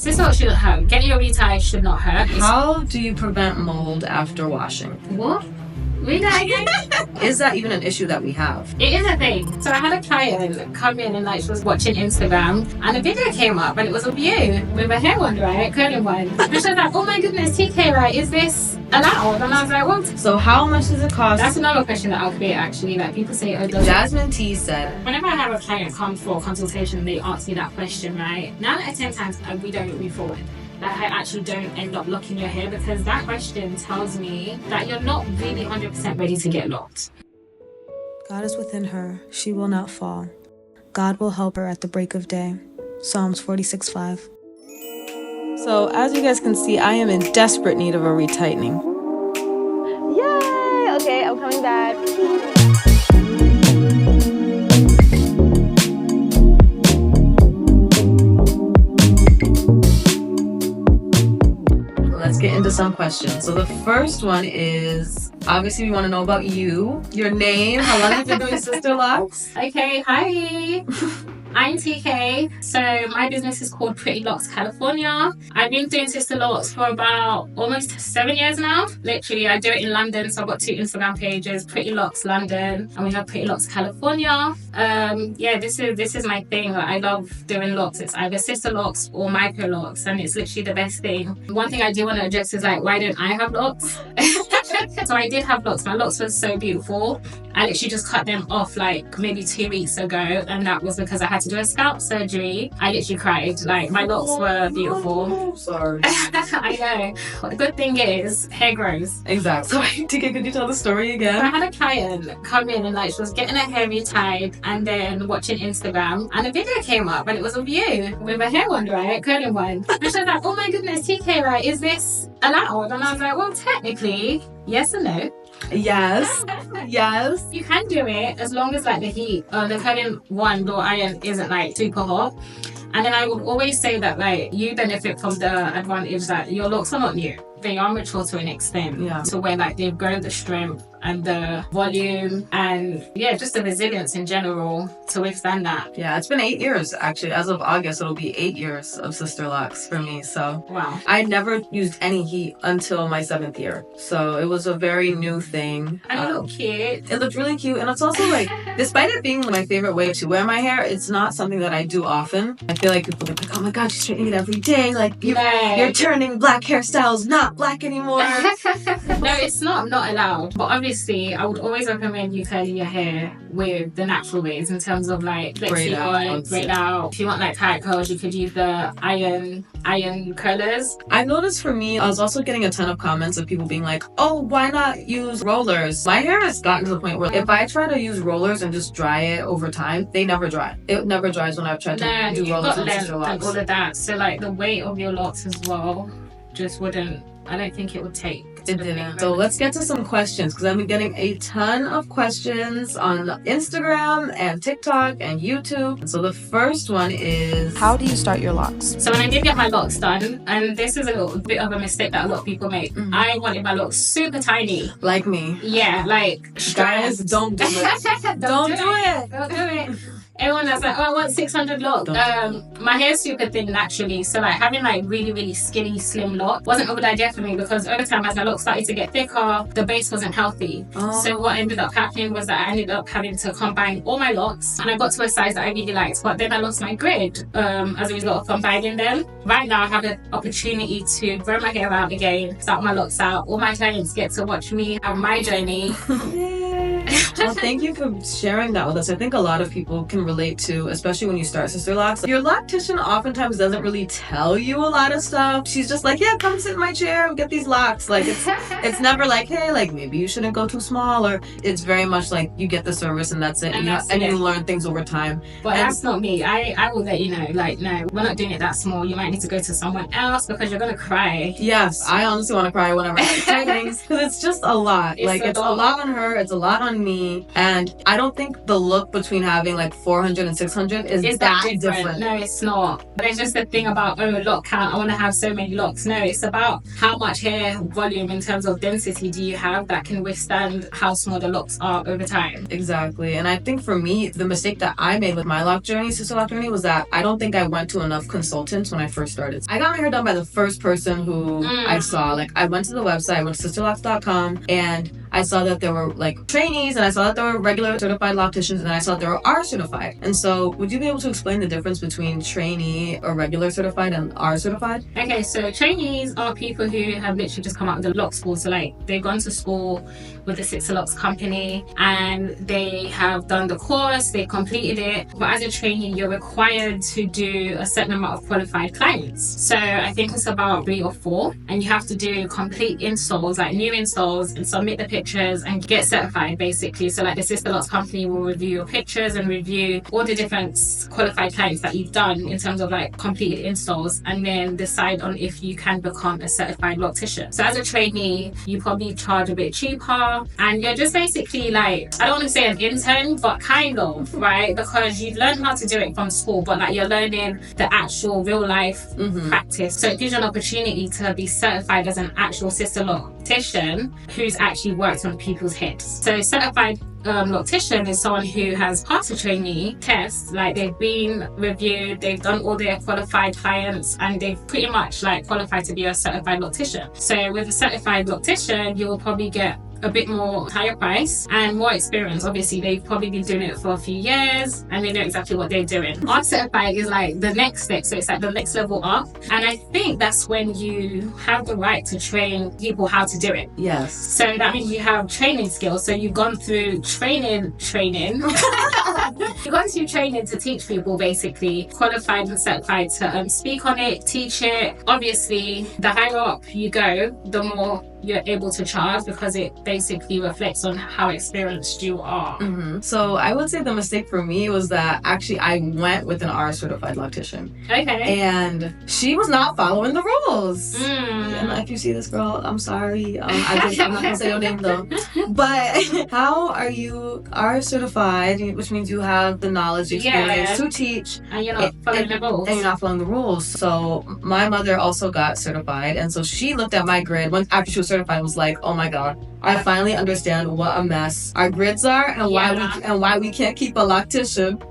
Sisterlocks shouldn't hurt. Getting your retie should not hurt. How do you prevent mold after washing? What? Read that again? Is that even an issue that we have? It is a thing. So I had a client come in and like she was watching Instagram and a video came up and it was of you with a hair one, right? Curling one. And she was like, oh my goodness, TK, right? Is this allowed? And I was like, what? So how much does it cost? That's another question that I'll create actually. Like people say, oh, does Jasmine T said, whenever I have a client come for a consultation, they ask me that question, right? 9 out of 10 times we don't move forward. That I actually don't end up locking your hair because that question tells me that you're not really 100% ready to get locked. God is within her, she will not fall. God will help her at the break of day. Psalms 46:5. So as you guys can see, I am in desperate need of a retightening. Yay! Okay, I'm coming back. let's get into some questions. So the first one is, obviously we want to know about you, your name, how long have you been doing Sisterlocks? Okay, hi. I'm TK. So my business is called Pretty Locks California. I've been doing Sisterlocks for about almost 7 years now. Literally, I do it in London. So I've got 2 Instagram pages, Pretty Locks London, and we have Pretty Locks California. Yeah, this is my thing. I love doing locks. It's either Sisterlocks or Microlocs, and it's literally the best thing. One thing I do want to address is like, why don't I have locks? So I did have locks. My locks were so beautiful. I literally just cut them off like maybe 2 weeks ago, and that was because I had to do a scalp surgery. I literally cried. Like, my locks were beautiful. Oh, sorry. I know. But the good thing is, hair grows. Exactly. Sorry, TK, could you tell the story So I again? had a client come in and like she was getting her hair retied and then watching Instagram, and a video came up and it was of you with a hair one, right? Curling one. And she was like, oh my goodness, TK, right? Is this allowed? And I was like, well, technically, yes and no. Yes. Yes. You can do it as long as like the heat, the curling one or iron isn't like super hot. And then I would always say that like you benefit from the advantage that your locks are not new. They are mature to an extent. Yeah. So where like they've grown the strength and the volume and yeah, just the resilience in general to withstand that. Yeah, it's been 8 years actually. As of August, it'll be 8 years of Sisterlocks for me. So Wow. I never used any heat until my 7th year. So it was a very new thing. And you look cute. It looked really cute, and it's also like, despite it being my favorite way to wear my hair, it's not something that I do often. I feel like people are like, oh my god, you're straightening it every day. Like, you're turning black hairstyles not black anymore. No, it's not. I'm not allowed. But obviously, I would always recommend you curling your hair with the natural ways in terms of like Braid out. braid out. If you want like tight curls, you could use the iron curlers. I noticed for me, I was also getting a ton of comments of people being like, oh, why not use rollers? My hair has gotten to the point where if I try to use rollers and just dry it over time, they never dry. It never dries when I've tried to do rollers on length and Sisterlocks. all of that. So like the weight of your locks as well just wouldn't. I don't think it would take. It didn't. So let's get to some questions because I've been getting a ton of questions on Instagram and TikTok and YouTube. So the first one is, How do you start your locks? So when I did get my locks done, and this is a little bit of a mistake that a lot of people make, I wanted my locks super tiny. like me. Yeah, like Guys, don't do it. Don't do it. Don't do it. Everyone that's like, oh, I want 600 locks. My hair's super thin naturally, so like having like really, really skinny, slim lock wasn't a good idea for me because over time as my locks started to get thicker, the base wasn't healthy. So what ended up happening was that I ended up having to combine all my locks, and I got to a size that I really liked, but then I lost my grid as a result of combining them. Right now I have the opportunity to grow my hair out again, start my locks out. All my clients get to watch me have my journey. Well, thank you for sharing that with us. I think a lot of people can relate to, especially when you start Sisterlocks. Your loctician oftentimes doesn't really tell you a lot of stuff. She's just like, yeah, come sit in my chair and get these locks. Like, it's never like, hey, like maybe you shouldn't go too small, or it's very much like you get the service and that's it. And you learn things over time. But that's not me. I will let you know, like, no, we're not doing it that small. You might need to go to someone else because you're going to cry. Yes, I honestly want to cry whenever I have tightenings because it's just a lot. It's a lot on her. It's a lot on me. journey. And I don't think the look between having like 400 and 600 is that different. No, it's not. There's just the thing about, lock count, I want to have so many locks. No, it's about how much hair volume in terms of density do you have that can withstand how small the locks are over time. Exactly. And I think for me, the mistake that I made with my lock journey, sister lock journey, was that I don't think I went to enough consultants when I first started. I got my hair done by the first person who I saw. Like, I went to the website, I went to sisterlocks.com, and I saw that there were like trainees, and I saw that there were regular certified locticians, and I saw that there were R certified. And so would you be able to explain the difference between trainee or regular certified and R certified? Okay, so trainees are people who have literally just come out of the lock school. So like they've gone to school with the Sisterlocks company and they have done the course, they completed it. But as a trainee, you're required to do a certain amount of qualified clients. So I think it's about 3 or 4, and you have to do complete installs, like new installs, and submit the pictures and get certified basically. So like the Sisterlocks company will review your pictures and review all the different qualified clients that you've done in terms of like completed installs, and then decide on if you can become a certified loctician. So as a trainee, you probably charge a bit cheaper, and you're just basically like, I don't want to say an intern, but kind of, right? Because you've learned how to do it from school, but like you're learning the actual real life practice. So it gives you an opportunity to be certified as an actual sister loctician who's actually worked on people's heads. So certified loctician is someone who has passed a trainee test, like they've been reviewed, they've done all their qualified clients, and they've pretty much like qualified to be a certified loctician. So with a certified loctician, you'll probably get a bit more higher price and more experience. Obviously, they've probably been doing it for a few years and they know exactly what they're doing. Art certified is like the next step, so it's like the next level up, and I think that's when you have the right to train people how to do it. Yes. So that means you have training skills. So you've gone through training you've gone through training to teach people, basically qualified and certified to speak on it, teach it. Obviously, the higher up you go, the more you're able to charge, because it basically reflects on how experienced you are. So I would say the mistake for me was that actually I went with an R certified loctician. Okay. And she was not following the rules. And if you see this girl, I'm sorry. I'm not gonna say your name though. But how are you R certified, which means you have the knowledge, experience to teach, and you're not following the rules. And you're not following the rules. So my mother also got certified, and so she looked at my grid after she was certified, was like, oh my god, I finally understand what a mess our grids are, and why we can't keep a loctician.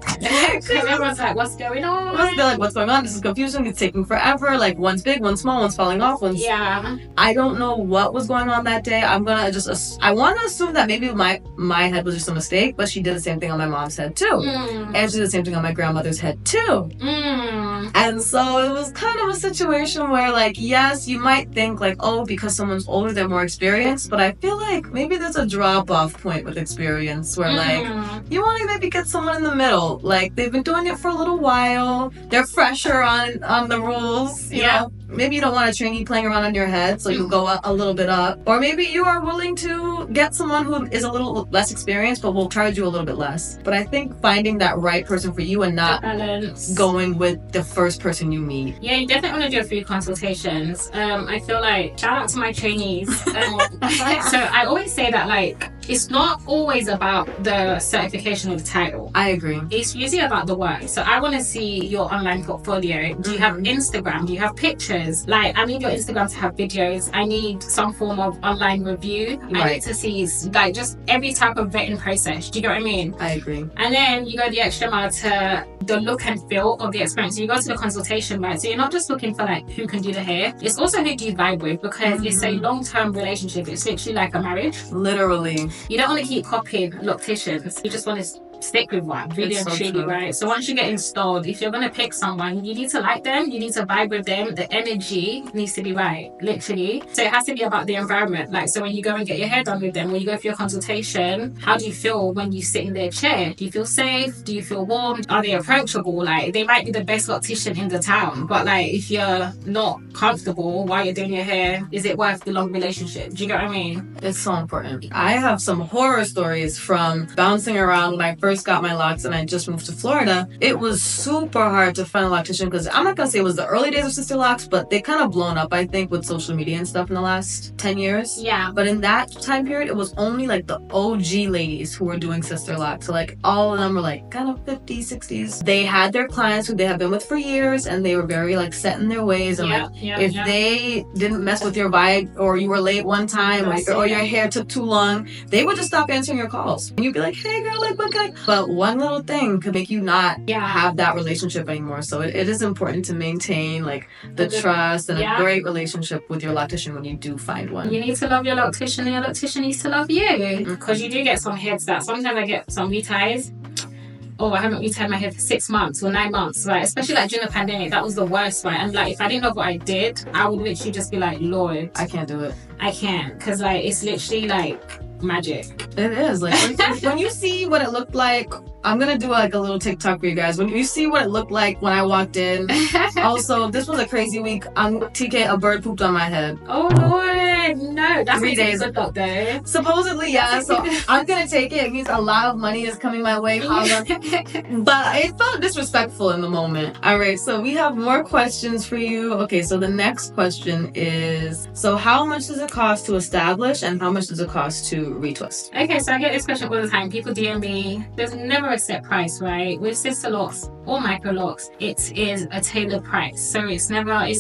Everyone's like, what's going on? They're like, what's going on? This is confusing. It's taking forever. Like, one's big, one's small, one's falling off. I don't know what was going on that day. I want to assume that maybe my head was just a mistake, but she did the same thing on my mom's head too. And she did the same thing on my grandmother's head too. And so it was kind of a situation where, like, yes, you might think like, oh, because someone's older, they're more experienced, but I feel like maybe there's a drop-off point with experience where like you want to maybe get someone in the middle. Like, they've been doing it for a little while, they're fresher on the rules, you know. Maybe you don't want a trainee playing around on your head, so you go a little bit up. Or maybe you are willing to get someone who is a little less experienced, but will charge you a little bit less. But I think finding that right person for you and not going with the first person you meet. Yeah, you definitely want to do a few consultations. I feel like, shout out to my trainees. So I always say that, like, it's not always about the certification or the title. I agree. It's usually about the work. So I want to see your online portfolio. Do you have Instagram? Do you have pictures? Like, I need your Instagram to have videos. I need some form of online review. I need to see, like, just every type of vetting process. Do you get what I mean? I agree. And then you go the extra mile to the look and feel of the experience. So you go to the consultation, right? So you're not just looking for like who can do the hair. It's also who do you vibe with, because it's a long-term relationship. It's literally like a marriage. Literally. You don't want to keep copying locticians. You just want to stick with one, really and truly, right? So once you get installed, if you're going to pick someone, you need to like them, you need to vibe with them, the energy needs to be right, literally. So it has to be about the environment. Like, so when you go and get your hair done with them, when you go for your consultation, how do you feel when you sit in their chair? Do you feel safe? Do you feel warm? Are they approachable? Like, they might be the best loctician in the town, but like, if you're not comfortable while you're doing your hair, is it worth the long relationship? Do you get what I mean? It's so important. I have some horror stories from bouncing around when I first first got my locks and I just moved to Florida, it was super hard to find a loctician because I'm not gonna say it was the early days of Sisterlocks, but they kind of blown up, I think, with social media and stuff in the last 10 years. Yeah. But in that time period, it was only like the OG ladies who were doing Sisterlocks. So like all of them were like kind of 50s, 60s. They had their clients who they have been with for years, and they were very like set in their ways. And if they didn't mess with your vibe, or you were late one time, or your hair took too long, they would just stop answering your calls. And you'd be like, hey girl, like what can I... But one little thing could make you not have that relationship anymore. So it is important to maintain like the trust and a great relationship with your loctician when you do find one. You need to love your loctician, and your loctician needs to love you. Because you do get some heads that sometimes I get some reties. Oh, I haven't retied my hair for 6 months or 9 months, right? Especially like during the pandemic, that was the worst, right? And like if I didn't know what I did, I would literally just be like, Lord, I can't do it. I can't, because like it's literally like magic. It is like when you see what it looked like. I'm gonna do like a little TikTok for you guys. When you see what it looked like when I walked in. Also, this was a crazy week. TK, a bird pooped on my head. Oh Lord, no, that's 3 days. Good luck though. Supposedly, yeah. So I'm gonna take it. It means a lot of money is coming my way. But it felt disrespectful in the moment. All right, so we have more questions for you. Okay, so the next question is: so how much does it cost to establish, and how much does it cost to retwist? Okay, so I get this question all the time. People DM me. There's never a set price, right? With Sisterlocks or Microlocs, it is a tailored price. So it's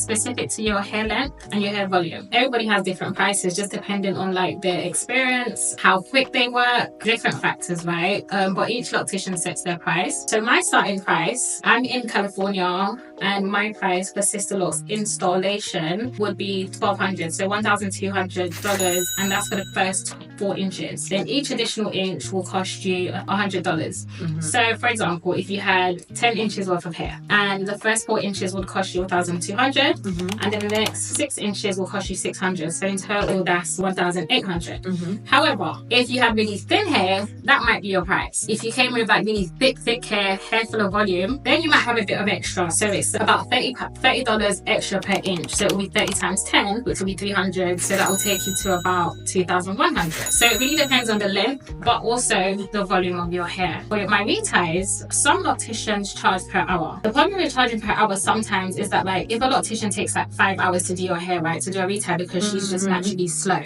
specific to your hair length and your hair volume. Everybody has different prices, just depending on like their experience, how quick they work, different factors, right? But each loctician sets their price. So my starting price, I'm in California, and my price for Sisterlocks installation would be $1,200, so $1,200, and that's for the first 4 inches. Then each additional inch will cost you $100. So for example, if you had 10 inches worth of hair, and the first 4 inches would cost you $1,200, and then the next 6 inches will cost you $600. So in total, that's $1,800. However, if you have really thin hair, that might be your price. If you came with like really thick hair full of volume, then you might have a bit of extra. So it's about $30 extra per inch. So it will be 30 times 10, which will be $300. So that will take you to about $2,100. So it really depends on the length, but also the volume of your hair. For my reties, some locticians charge per hour. The problem with charging per hour sometimes is that like if a loctician takes like 5 hours to do your hair, right, to do a retie because she's just naturally slow,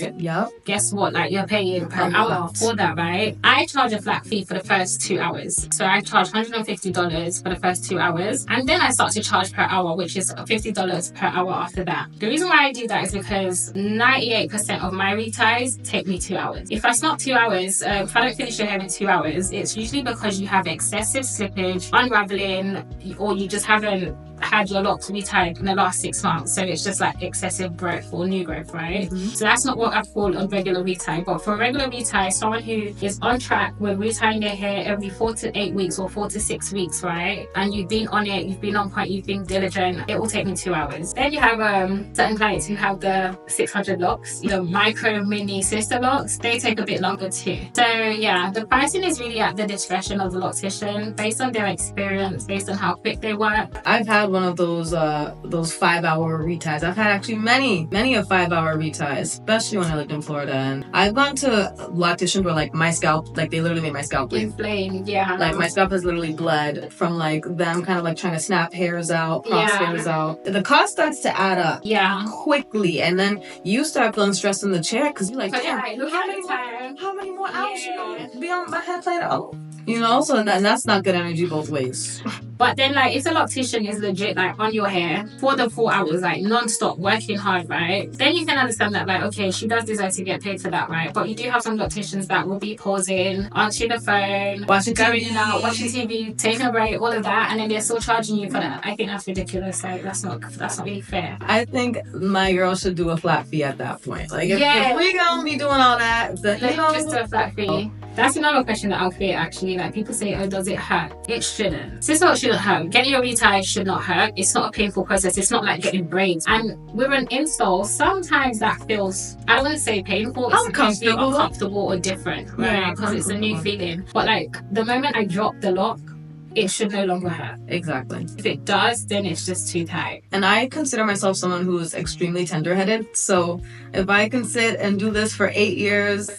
guess what, like you're paying per hour for that, right? I charge a flat fee for the first 2 hours. So I charge $150 for the first 2 hours, and then I start to charge per hour, which is $50 per hour after that. The reason why I do that is because 98% of my reties take me 2 hours. If I start 2 hours, if I don't finish your hair in 2 hours, it's usually because you have excessive slippage, unraveling, or you just haven't had your locks retied in the last 6 months. So it's just like excessive growth or new growth, right? So that's not what I call a regular retie. But for a regular retie, someone who is on track with retying their hair every 4 to 8 weeks or 4 to 6 weeks, right? And you've been on it, you've been on point, you've been diligent, it will take me 2 hours. Then you have certain clients who have the 600 locks, the micro mini Sisterlocks. They take a bit longer too. So yeah, the pricing is really at the discretion of the loctician, based on their experience, based on how quick they work. I've had one of those 5-hour reties. I've had actually many a 5-hour reties, especially when I lived in Florida. And I've gone to locticians where like my scalp, like they literally made my scalp bleed. Inflamed, yeah. Like my scalp has literally bled from like them kind of like trying to snap hairs out, cross hairs out. The cost starts to add up quickly, and then you start feeling stressed in the chair because you're like, damn, how many more hours you gonna be on my head playing? Oh, you know, so that's not good energy both ways. But then like if the loctician is legit like on your hair for the 4 hours, like non-stop working hard, right, then you can understand that like, okay, she does deserve to get paid for that, right? But you do have some locticians that will be pausing, answering the phone, going in and out, watching TV, taking a break, all of that, and then they're still charging you for that. I think that's ridiculous. Like that's not really fair. I think my girl should do a flat fee at that point. Like if we gonna be doing all that, just do a flat fee. That's another question that I'll create actually. Like people say, oh, does it hurt? It shouldn't. Sisterlocks shouldn't hurt. Getting your retie should not hurt. It's not a painful process. It's not like getting braids. And with an install, sometimes that feels, I don't want to say painful, it's uncomfortable or different, right? Because it's a new feeling. But like the moment I drop the lock, it should no longer hurt. Exactly. If it does, then it's just too tight. And I consider myself someone who's extremely tender-headed. So if I can sit and do this for 8 years,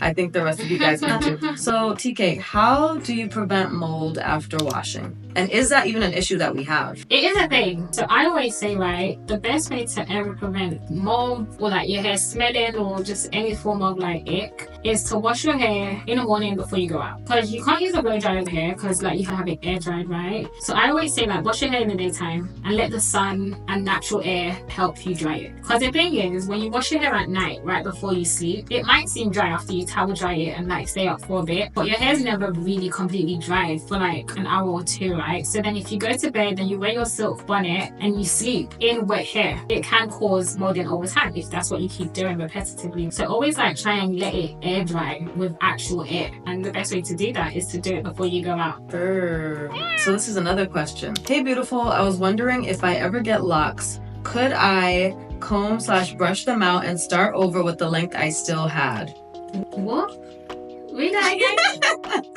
I think the rest of you guys can too. So, TK, how do you prevent mold after washing? And is that even an issue that we have? It is a thing. So I always say, right, the best way to ever prevent mold or like your hair smelling or just any form of like ick is to wash your hair in the morning before you go out. Because you can't use a blow dryer hair because like you can have it air dried, right? So I always say like wash your hair in the daytime and let the sun and natural air help you dry it. Because the thing is, when you wash your hair at night right before you sleep, it might seem dry after you towel dry it and like stay up for a bit, but your hair's never really completely dried for like an hour or two, right? So then if you go to bed and you wear your silk bonnet and you sleep in wet hair, it can cause molding over time if that's what you keep doing repetitively. So always like try and let it air dry with actual air, and the best way to do that is to do it before you go out. So this is another question. Hey beautiful, I was wondering if I ever get locks, could I comb/brush them out and start over with the length I still had? What? Read that again?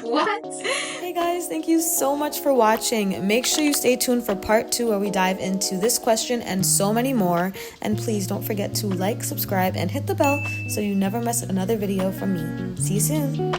What? Hey guys, thank you so much for watching. Make sure you stay tuned for part 2 where we dive into this question and so many more. And please don't forget to like, subscribe, and hit the bell so you never miss another video from me. See you soon.